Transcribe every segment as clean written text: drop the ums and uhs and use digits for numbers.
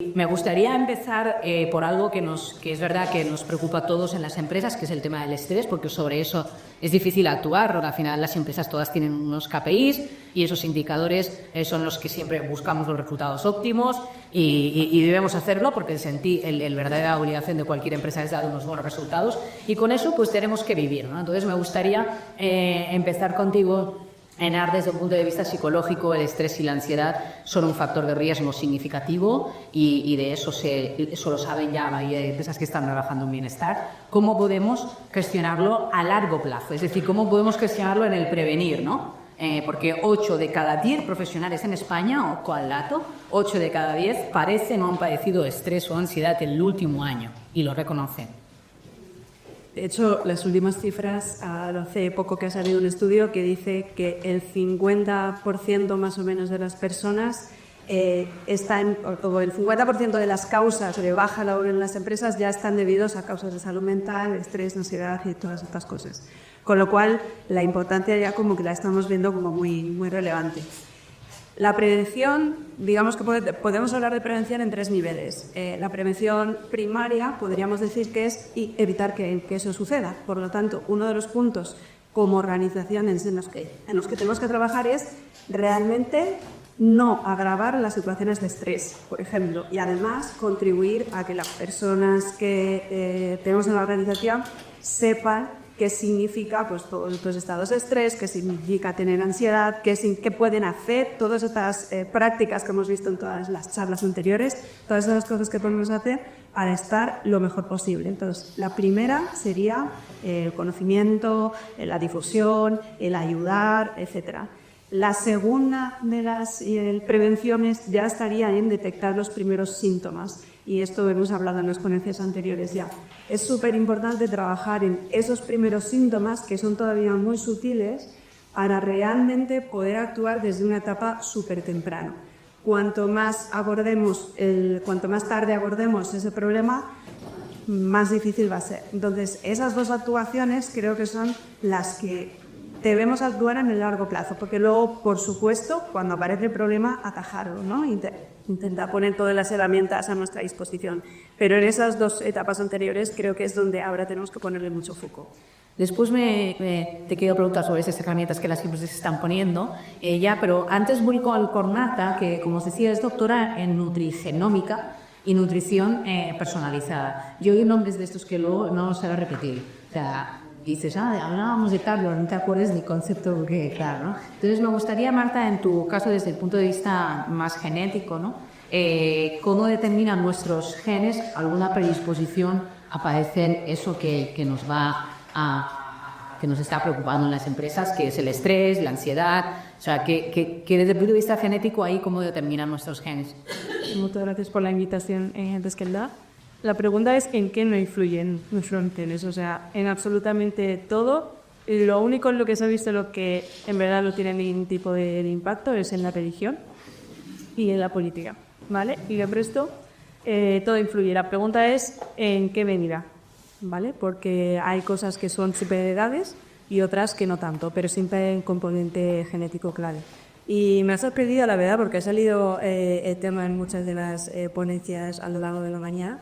Me gustaría empezar por algo que es verdad que nos preocupa a todos en las empresas, que es el tema del estrés, porque sobre eso es difícil actuar. Al final las empresas todas tienen unos KPIs y esos indicadores son los que siempre buscamos los resultados óptimos y debemos hacerlo porque el verdadera obligación de cualquier empresa es dar unos buenos resultados y con eso pues tenemos que vivir, ¿no? Entonces me gustaría empezar contigo. Enar, desde un punto de vista psicológico, el estrés y la ansiedad son un factor de riesgo significativo y de eso lo saben ya, hay empresas que están trabajando en bienestar. ¿Cómo podemos gestionarlo a largo plazo? Es decir, ¿cómo podemos gestionarlo en el prevenir, ¿no? Porque 8 de cada 10 profesionales en España, ojo al dato, 8 de cada 10 parecen o han padecido estrés o ansiedad en el último año y lo reconocen. De hecho, las últimas cifras, hace poco que ha salido un estudio que dice que el 50% más o menos de las personas o el 50% de las causas de baja laboral en las empresas ya están debidos a causas de salud mental, estrés, ansiedad y todas estas cosas. Con lo cual, la importancia ya como que la estamos viendo como muy, muy relevante. La prevención, digamos que podemos hablar de prevención en 3 niveles. La prevención primaria podríamos decir que es evitar que eso suceda. Por lo tanto, uno de los puntos como organizaciones en los que tenemos que trabajar es realmente no agravar las situaciones de estrés, por ejemplo, y además contribuir a que las personas que tenemos en la organización sepan qué significa pues, todos estos estados de estrés, qué significa tener ansiedad, qué pueden hacer, todas estas prácticas que hemos visto en todas las charlas anteriores, todas esas cosas que podemos hacer para estar lo mejor posible. Entonces, la primera sería el conocimiento, la difusión, el ayudar, etcétera. La segunda de las prevenciones ya estaría en detectar los primeros síntomas. Y esto hemos hablado en las ponencias anteriores ya. Es súper importante trabajar en esos primeros síntomas, que son todavía muy sutiles, para realmente poder actuar desde una etapa súper temprana. Cuanto más tarde abordemos ese problema, más difícil va a ser. Entonces, esas 2 actuaciones creo que son las que debemos actuar en el largo plazo, porque luego, por supuesto, cuando aparece el problema, atajarlo, ¿no? Intentar poner todas las herramientas a nuestra disposición. Pero en esas 2 etapas anteriores creo que es donde ahora tenemos que ponerle mucho foco. Después te quiero preguntar sobre esas herramientas que las empresas están poniendo pero antes Buriko Alcornata, que como os decía es doctora en nutrigenómica y nutrición personalizada. Yo oí nombres de estos que luego no los sé repetir. O sea, dices, hablábamos de tal, pero no te acuerdas ni concepto, porque claro, ¿no? Entonces me gustaría, Marta, en tu caso desde el punto de vista más genético, ¿no? ¿Cómo determinan nuestros genes alguna predisposición a padecer eso que nos está preocupando en las empresas, que es el estrés, la ansiedad? O sea, que desde el punto de vista genético ahí, ¿cómo determinan nuestros genes? Muchas gracias por la invitación, Deskelda. La pregunta es ¿en qué no influyen nuestros genes? O sea, en absolutamente todo. Lo único en lo que se ha visto lo que en verdad no tiene ningún tipo de impacto es en la religión y en la política, ¿vale? Y el resto, todo influye. La pregunta es ¿en qué medida? ¿Vale? Porque hay cosas que son superheredades y otras que no tanto, pero siempre hay un componente genético clave. Y me ha sorprendido, la verdad, porque ha salido el tema en muchas de las ponencias a lo largo de la mañana.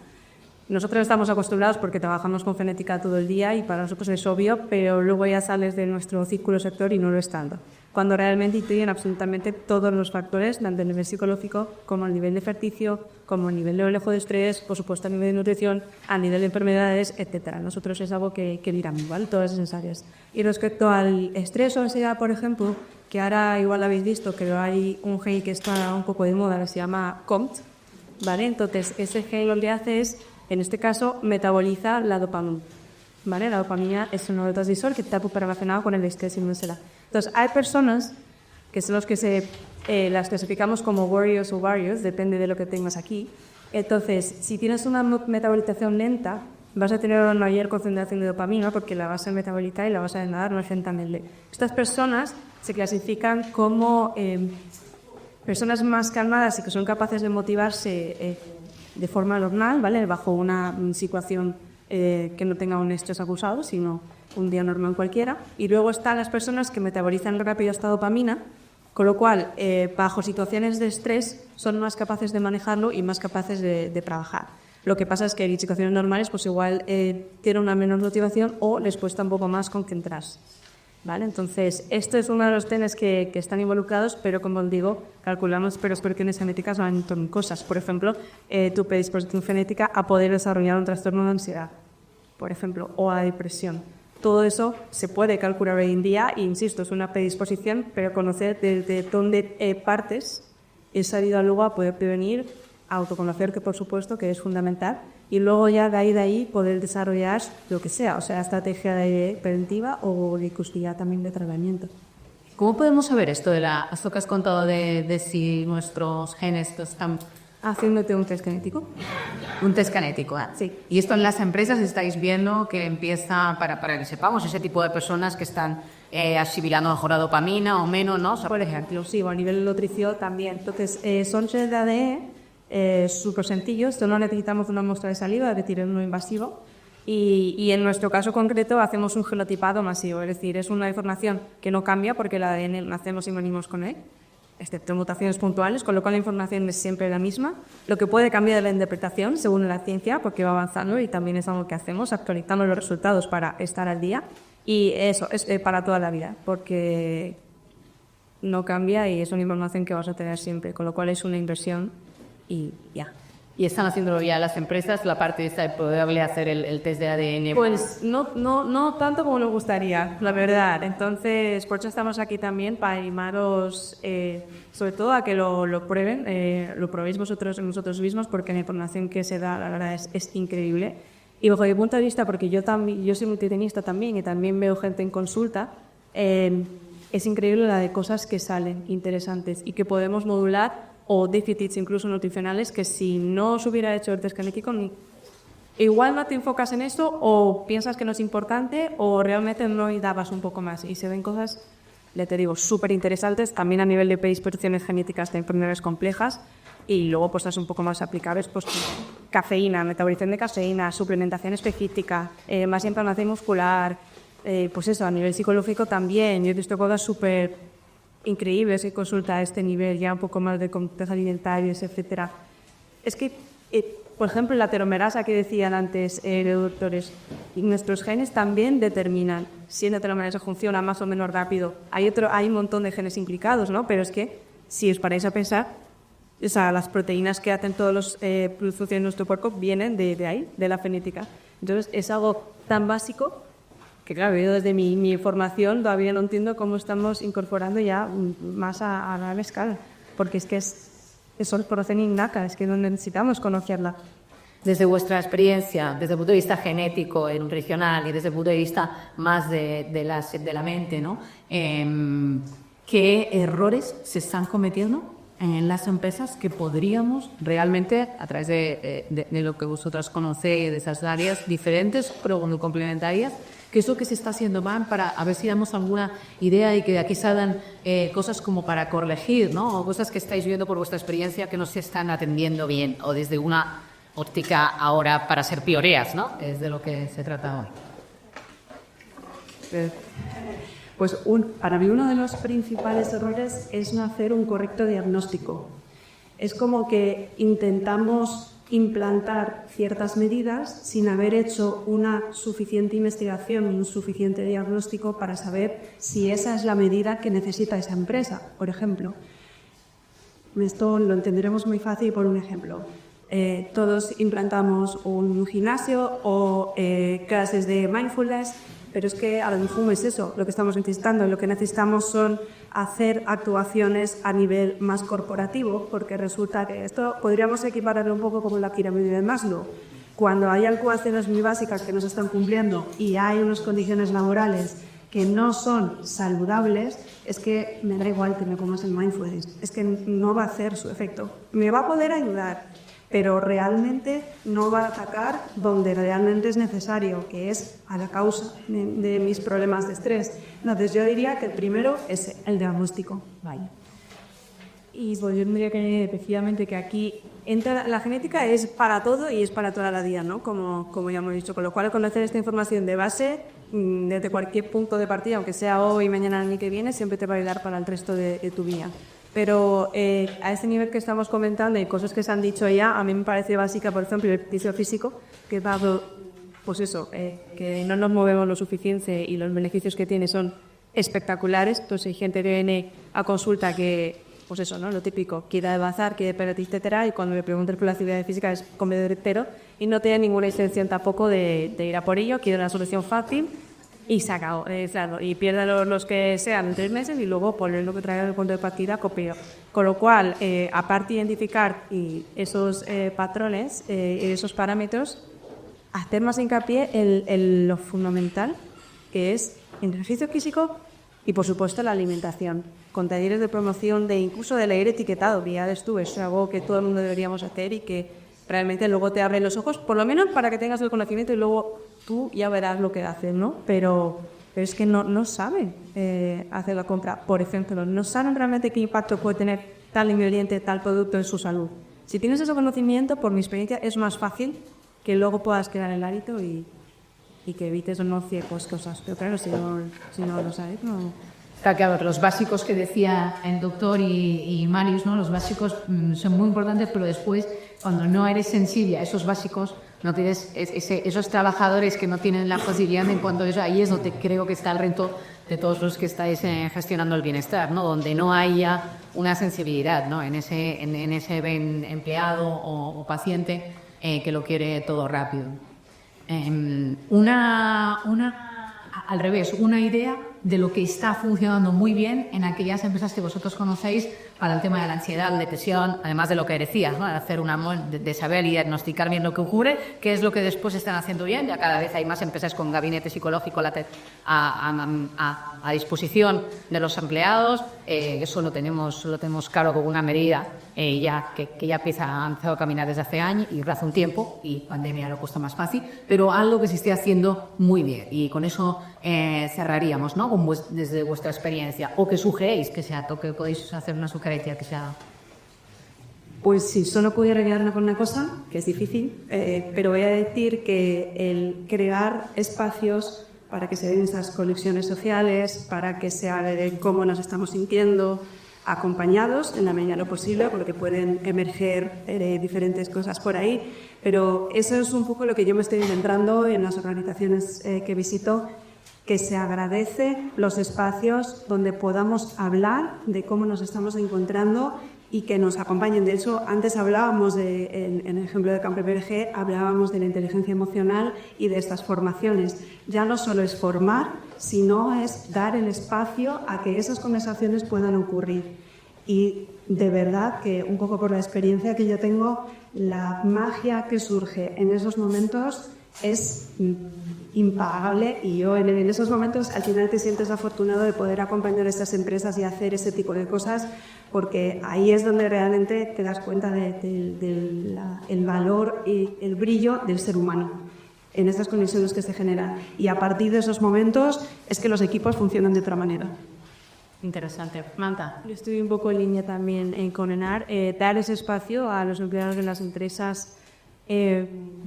Nosotros estamos acostumbrados porque trabajamos con genética todo el día y para nosotros es obvio, pero luego ya sales de nuestro círculo sector y no lo es tanto. Cuando realmente influyen absolutamente todos los factores, tanto a nivel psicológico como a nivel de ejercicio, como a nivel de manejo de estrés, por supuesto a nivel de nutrición, a nivel de enfermedades, etc. Nosotros es algo que miramos, ¿vale? Todas esas áreas. Y respecto al estrés o ansiedad, por ejemplo, que ahora igual habéis visto que hay un gen que está un poco de moda, que se llama COMT, ¿vale? Entonces, ese gen lo que hace es, en este caso, metaboliza la dopamina, ¿vale? La dopamina es un neurotransmisor que está relacionado con el estrés y la ansiedad. Entonces, hay personas que son los que las clasificamos como warriors o varios, depende de lo que tengas aquí. Entonces, si tienes una metabolización lenta, vas a tener una mayor concentración de dopamina porque la vas a metabolizar y la vas a denar más lentamente. Estas personas se clasifican como personas más calmadas y que son capaces de motivarse de forma normal, ¿vale? Bajo una situación que no tenga un estrés acusado, sino un día normal cualquiera. Y luego están las personas que metabolizan rápido esta dopamina Con lo cual, bajo situaciones de estrés, son más capaces de manejarlo y más capaces de trabajar. Lo que pasa es que en situaciones normales, pues igual tienen una menor motivación o les cuesta un poco más concentrarse. ¿Vale? Entonces, esto es uno de los genes que están involucrados, pero como os digo, calculamos que las cuestiones genéticas van en cosas. Por ejemplo, tu predisposición genética a poder desarrollar un trastorno de ansiedad, por ejemplo, o a depresión. Todo eso se puede calcular hoy en día e, insisto, es una predisposición, pero conocer desde dónde partes es salida luego a poder prevenir, a autoconocer, que por supuesto que es fundamental, y luego ya de ahí poder desarrollar lo que sea, o sea, estrategia de preventiva o de custodia también de tratamiento. ¿Cómo podemos saber esto esto que has contado de si nuestros genes están... Haciéndote un test genético. Un test genético, Sí. Y esto en las empresas estáis viendo que empieza, para que sepamos, ese tipo de personas que están asimilando mejor la dopamina o menos, ¿no? O sea, por ejemplo, sí, o a nivel nutricio también. Entonces, son test de ADN súper sencillos. Esto no necesitamos una muestra de saliva, es decir, es no invasivo. Y en nuestro caso concreto hacemos un genotipado masivo, es decir, es una información que no cambia porque el ADN nacemos y venimos con él, excepto mutaciones puntuales, con lo cual la información es siempre la misma. Lo que puede cambiar es la interpretación según la ciencia, porque va avanzando y también es algo que hacemos, actualizando los resultados para estar al día. Y eso es para toda la vida, porque no cambia y es una información que vas a tener siempre, con lo cual es una inversión y ya. Y están haciéndolo ya las empresas, la parte esta de poderle hacer el test de ADN. Pues no tanto como nos gustaría, la verdad. Entonces, por eso estamos aquí también, para animaros, sobre todo a que lo prueben, lo probéis vosotros mismos, porque la información que se da, la verdad, es increíble. Y bajo mi punto de vista, porque yo soy multitenista también y también veo gente en consulta, es increíble la de cosas que salen interesantes y que podemos modular, o déficits incluso nutricionales, que si no se hubiera hecho el test genético, igual no te enfocas en esto o piensas que no es importante o realmente no dabas un poco más. Y se ven cosas, ya te digo, súper interesantes, también a nivel de predisposiciones genéticas de enfermedades complejas, y luego pues es un poco más aplicables, pues cafeína, metabolización de cafeína, suplementación específica, más inflamación muscular, pues eso, a nivel psicológico también. Yo he visto cosas súper increíbles que consulta a este nivel, ya un poco más de complejos alimentarios, etcétera. Es que, por ejemplo, la telomerasa que decían antes los doctores, nuestros genes también determinan si la telomerasa funciona más o menos rápido. Hay un montón de genes implicados, ¿no? Pero es que, si os paráis a pensar, o sea, las proteínas que hacen todos los funciones de nuestro cuerpo vienen de ahí, de la genética. Entonces, es algo tan básico que, claro, yo desde mi formación todavía no entiendo cómo estamos incorporando ya más a gran escala, porque es que eso es porcina innata, es que no necesitamos conocerla. Desde vuestra experiencia, desde el punto de vista genético y nutricional y desde el punto de vista más de la mente, ¿no? ¿Qué errores se están cometiendo en las empresas que podríamos realmente, a través de lo que vosotras conocéis, de esas áreas diferentes pero complementarias, qué es lo que se está haciendo mal para a ver si damos alguna idea y que de aquí salgan cosas como para corregir, ¿no? O cosas que estáis viendo por vuestra experiencia que no se están atendiendo bien, o desde una óptica ahora para ser pioneras, ¿no? Es de lo que se trata hoy. Pues para mí uno de los principales errores es no hacer un correcto diagnóstico. Es como que intentamos implantar ciertas medidas sin haber hecho una suficiente investigación y un suficiente diagnóstico para saber si esa es la medida que necesita esa empresa. Por ejemplo, esto lo entenderemos muy fácil por un ejemplo. Todos implantamos un gimnasio o clases de mindfulness, pero es que a lo mejor no es eso lo que estamos necesitando. Lo que necesitamos son hacer actuaciones a nivel más corporativo, porque resulta que esto podríamos equipararlo un poco como la pirámide de Maslow. Cuando hay actuaciones muy básicas que no se están cumpliendo y hay unas condiciones laborales que no son saludables, es que me da igual que me comas el mindfulness, es que no va a hacer su efecto. Me va a poder ayudar, pero realmente no va a atacar donde realmente es necesario, que es a la causa de mis problemas de estrés. Entonces yo diría que el primero es el diagnóstico. Vale. Y pues yo tendría que añadir efectivamente que aquí entra la genética es para todo y es para toda la vida, ¿no? Como ya hemos dicho, con lo cual conocer esta información de base desde cualquier punto de partida, aunque sea hoy, mañana, el año que viene, siempre te va a ayudar para el resto de tu vida. Pero a ese nivel que estamos comentando y cosas que se han dicho ya, a mí me parece básica, por ejemplo, el ejercicio físico, que dado, pues eso, que no nos movemos lo suficiente y los beneficios que tiene son espectaculares. Entonces hay gente que viene a consulta que, pues eso, ¿no? Lo típico, quiere adelgazar, quiere perder, etcétera, y cuando me preguntas por la actividad física es comedor entero y no tiene ninguna intención tampoco de ir a por ello, quiere una solución fácil y se acabó, claro, y pierde los que sean en 3 meses y luego poner lo que trae el punto de partida copio. Con lo cual, aparte de identificar esos patrones y esos parámetros, hacer más hincapié en lo fundamental, que es el ejercicio físico y, por supuesto, la alimentación, con talleres de promoción de incluso de leer etiquetado, que ya ves tú, es algo que todo el mundo deberíamos hacer y que realmente luego te abre los ojos, por lo menos para que tengas el conocimiento y luego tú ya verás lo que haces, ¿no? Pero es que no saben hacer la compra, por ejemplo, no saben realmente qué impacto puede tener tal ingrediente, tal producto en su salud. Si tienes ese conocimiento, por mi experiencia, es más fácil que luego puedas crear el hábito y que evites o no ciertas cosas. Pero claro, si no lo sabes, no... Está claro, los básicos que decía el doctor y Marius, ¿no? Los básicos son muy importantes, pero después, cuando no eres sensible a esos básicos, no tienes esos trabajadores que no tienen la posibilidad en cuanto a eso, ahí es donde creo que está el reto de todos los que estáis gestionando el bienestar, ¿no? Donde no haya una sensibilidad, ¿no? en ese empleado o paciente que lo quiere todo rápido. Al revés, una idea de lo que está funcionando muy bien en aquellas empresas que vosotros conocéis para el tema de la ansiedad, la depresión, además de lo que decías, ¿no? Hacer de saber y diagnosticar bien lo que ocurre, qué es lo que después están haciendo bien. Ya cada vez hay más empresas con gabinete psicológico a disposición de los empleados. Eso lo tenemos claro con una medida que ya ha empezado a caminar desde hace años y hace un tiempo, y pandemia lo cuesta más fácil, pero algo que se esté haciendo muy bien. Y con eso cerraríamos, ¿no? Desde vuestra experiencia, o que sugeréis que sea, o que podéis hacer una sugerencia que sea. Pues si solo pudiera ayudarme con una cosa, que es difícil, pero voy a decir que el crear espacios para que se den esas conexiones sociales, para que se hable de cómo nos estamos sintiendo, acompañados en la medida de lo posible, porque pueden emerger diferentes cosas por ahí, pero eso es un poco lo que yo me estoy centrando en las organizaciones que visito, que se agradece los espacios donde podamos hablar de cómo nos estamos encontrando y que nos acompañen. De hecho, antes hablábamos, en el ejemplo de Camp PPRG, hablábamos de la inteligencia emocional y de estas formaciones. Ya no solo es formar, sino es dar el espacio a que esas conversaciones puedan ocurrir. Y de verdad que, un poco por la experiencia que yo tengo, la magia que surge en esos momentos es impagable, y yo en esos momentos al final te sientes afortunado de poder acompañar a estas empresas y hacer ese tipo de cosas, porque ahí es donde realmente te das cuenta del valor y el brillo del ser humano en estas conexiones que se generan, y a partir de esos momentos es que los equipos funcionan de otra manera. Interesante. Manta. Yo estoy un poco en línea también con Enar, dar ese espacio a los empleados de las empresas,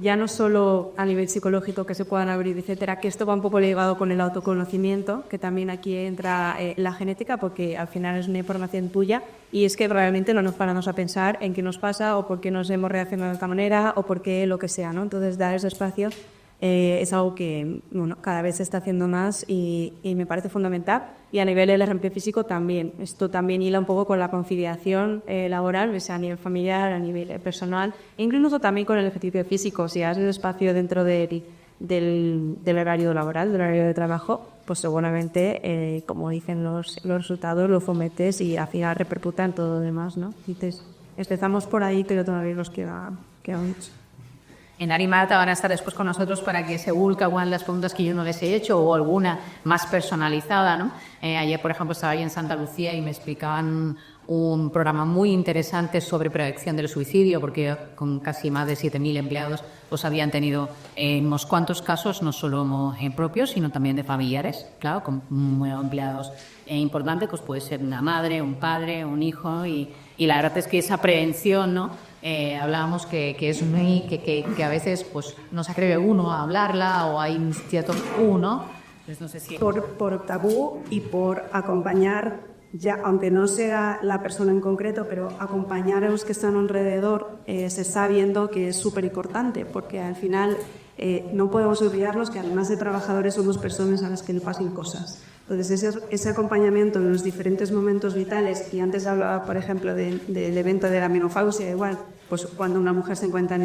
ya no solo a nivel psicológico, que se puedan abrir, etcétera, que esto va un poco ligado con el autoconocimiento, que también aquí entra la genética, porque al final es una información tuya y es que realmente no nos paramos a pensar en qué nos pasa o por qué nos hemos reaccionado de esta manera o por qué lo que sea, ¿no? Entonces, dar ese espacio es algo que cada vez se está haciendo más y me parece fundamental. Y a nivel del ejemplo físico también. Esto también hila un poco con la conciliación laboral, sea a nivel familiar, a nivel personal, e incluso también con el ejercicio físico. Si haces espacio dentro del horario laboral, del horario de trabajo, pues seguramente, como dicen los resultados, lo fometes y al final repercuta en todo lo demás, ¿no? Entonces, empezamos por ahí, pero todavía nos queda mucho. Enar y Marta van a estar después con nosotros para que se vulcan las preguntas que yo no les he hecho o alguna más personalizada, ¿no? Ayer, por ejemplo, estaba ahí en Santa Lucía y me explicaban un programa muy interesante sobre prevención del suicidio, porque con casi más de 7.000 empleados pues habían tenido unos cuantos casos, no solo propios, sino también de familiares, claro, con empleados importantes, pues puede ser una madre, un padre, un hijo, y la verdad es que esa prevención, ¿no? Hablábamos que es muy, que a veces pues no se atreve uno a hablarla, o hay un cierto uno. Entonces, no sé si... por tabú y por acompañar, ya aunque no sea la persona en concreto, pero acompañar a los que están alrededor, se está viendo que es súper importante, porque al final no podemos olvidarnos que además de trabajadores somos personas a las que le pasan cosas. Entonces, ese acompañamiento en los diferentes momentos vitales, y antes hablaba, por ejemplo, del evento de la menopausia, igual, pues cuando una mujer se encuentra en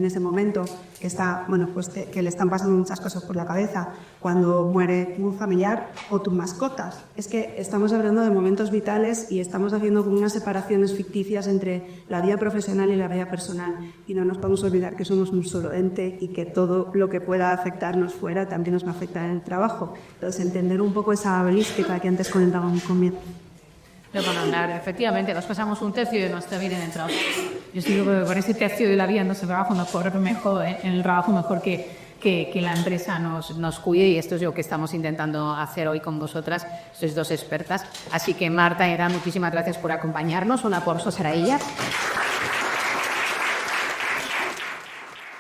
ese momento, que está, bueno, pues que le están pasando muchas cosas por la cabeza, cuando muere un familiar o tus mascotas. Es que estamos hablando de momentos vitales y estamos haciendo como unas separaciones ficticias entre la vida profesional y la vida personal, y no nos podemos olvidar que somos un solo ente y que todo lo que pueda afectarnos fuera también nos va a afectar en el trabajo. Entonces, entender un poco esa holística que antes comentábamos conmigo. Pero bueno, efectivamente, nos pasamos un tercio de nuestra vida en el trabajo. Yo digo que con ese tercio de la vida no se trabaja mejor, en el trabajo mejor que la empresa nos cuide, y esto es lo que estamos intentando hacer hoy con vosotras, sois dos expertas. Así que Marta y Era, muchísimas gracias por acompañarnos. Un aplauso para ellas.